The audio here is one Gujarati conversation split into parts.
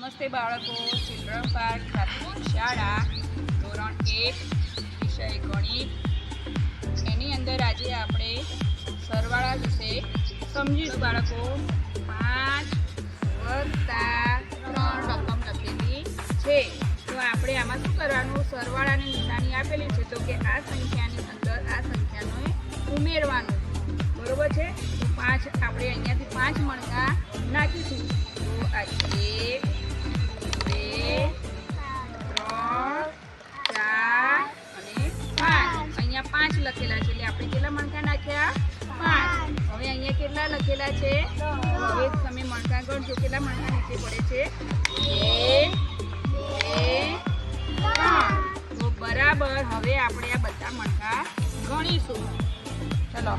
નમસ્તે બાળકો, ચિલ્ડ્રન પાર્ક પ્રાથમિક શાળા ધોરણ 1 વિષય ગણિત એની અંદર આજે આપણે સરવાળા વિશે સમજીશું બાળકો। 5 + 3 રકમ લખેલી છે, તો આપણે આમાં શું કરવાનું, સરવાળાની નિશાની આપેલી છે તો કે આ સંખ્યાની અંદર આ સંખ્યાને ઉમેરવાનું, બરોબર છે। તો 5 આપણે અહીંયાથી 5 મણકા નાખીશું, તો આ 1 2 3 4 અને 5 અહીંયા 5 લખેલા છે, એટલે આપણે કેટલા મણકા નાખ્યા? 5। હવે અહીંયા કેટલા લખેલા છે? હવે તમે મણકા ગણજો, કેટલા મણકા નીચે પડે છે? 1 2 3। તો બરાબર, હવે આપણે આ બધા મણકા ગણીશું। ચલો,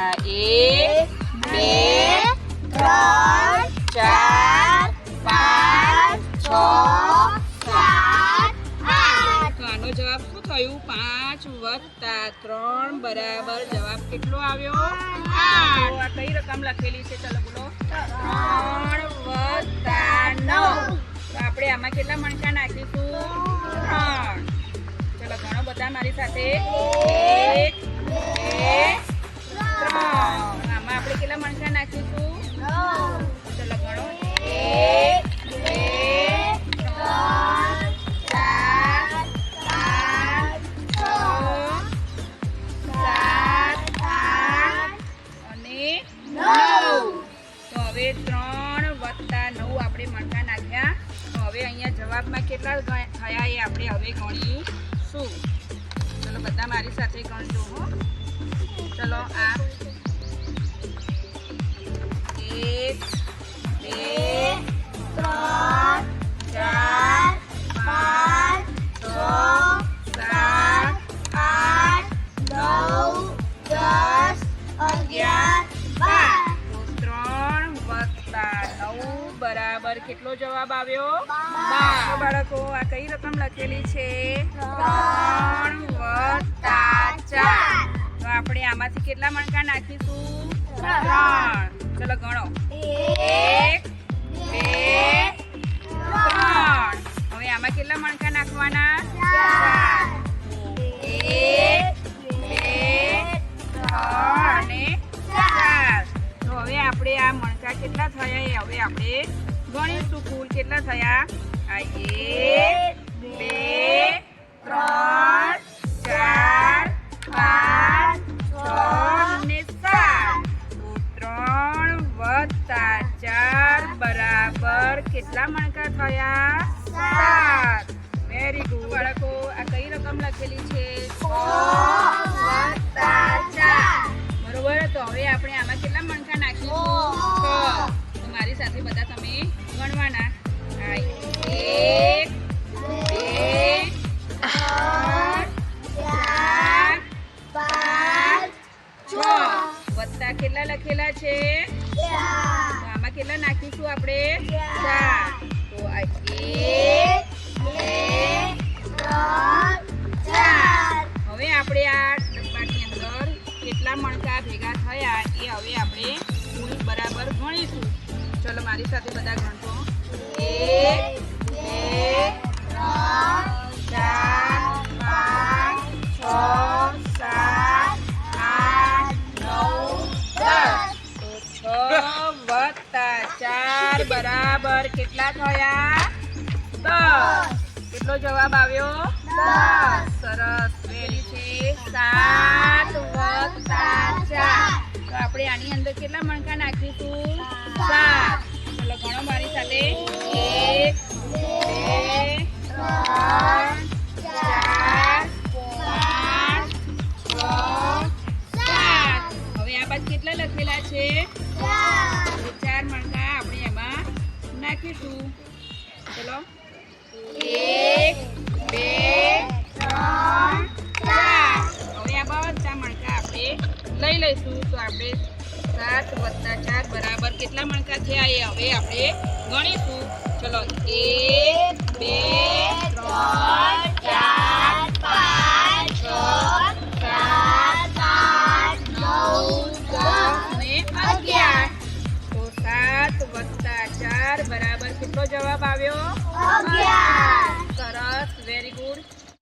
આ 1 2 3 4 5 6 7 8। તો આનો જવાબ શું થયું? 5 + 3 બરાબર જવાબ કેટલો આવ્યો? 8। આ કઈ રકમ લખેલી છે? ચલો બોલો। 3 + 9। તો આપણે આમાં કેટલા મણકા નાખીશું? 3। ચલો ઘણો બધા મારી સાથે। 1 2 3। આમાં આપણે કેટલા મણકા નાખીશું? 9। ચલો ઘણો। 1 2 3 4 5 6 7 8 અને 9। તો હવે 3 + 9 આપણે મણકા નાખ્યા, તો હવે અહીંયા જવાબમાં કેટલા થયા એ આપણે હવે ગણીશું। ચલો બધા મારી સાથે ગણજો હો। ચલો, આ 1 2 3 4 5 6 7 8 9 10 11 12। તો 3 + 9 બરાબર કેટલો જવાબ આવ્યો? 12। બાળકો આ કઈ રકમ લખેલી છે? 3 + 4। તો આપણે આમાંથી કેટલા મણકા નાખીશું? 3। ચલો ગણો। 1 2 3। હવે આમાં કેટલા મણકા નાખવાના? 4। 1 2 3 અને 4। તો હવે આપણે આ મણકા કેટલા થયા એ હવે આપણે ગણીશું, કુલ કેટલા થયા? આ 1 2 3 4 5 6 અને 7। તો 3 + 4 બરાબર કેટલા મણકા થયા? 7। વેરી ગુડ બાળકો, આ કઈ રકમ લખેલી છે? 6 + 4। બરોબર, તો હવે આપણે આમાં કેટલા મણકા નાખીશું? 6। તો મારી સાથે બધા તમે ગણવાના। 1 2 3 4 5 6 વત્તા કેટલા લખેલા છે? 4। તો આમાં કેટલા નાખીશું આપણે? 4। તો આ 1 2 3 4। હવે આપણે આ ડબ્બાની અંદર કેટલા મણકા ભેગા થયા એ હવે આપણે કુલ બરાબર ગણીશું। ચલો મારી સાથે બધા ગણજો। 1 2 3 4 5 6 7 8 9 10। તો 6 + 4 બરાબર કેટલા થયા? 10। કેટલો જવાબ આવ્યો? 10। સરસ, વેરી છે। 7 + 4। તો આપણે આની અંદર કેટલા મણકા નાખીશું? 7। ચલો ગણો મારી સાથે। 1 2 3 4 5 6 7। હવે આ બાદ કેટલા લખેલા છે? 4 મણકા આપણે એમાં નાખીશું। ચલો 1 2 3 4। હવે આ બધા મણકા આપણે લઈ લઈશું, તો આપણે 7 + 4 બરાબર કેટલા મણકા થયા એ હવે આપણે ગણીશું। ચલો 1 2 3 4 5 6 7 8 9 10 અને 11। તો 7 + વત્તા 4 બરાબર કેટલો જવાબ આવ્યો?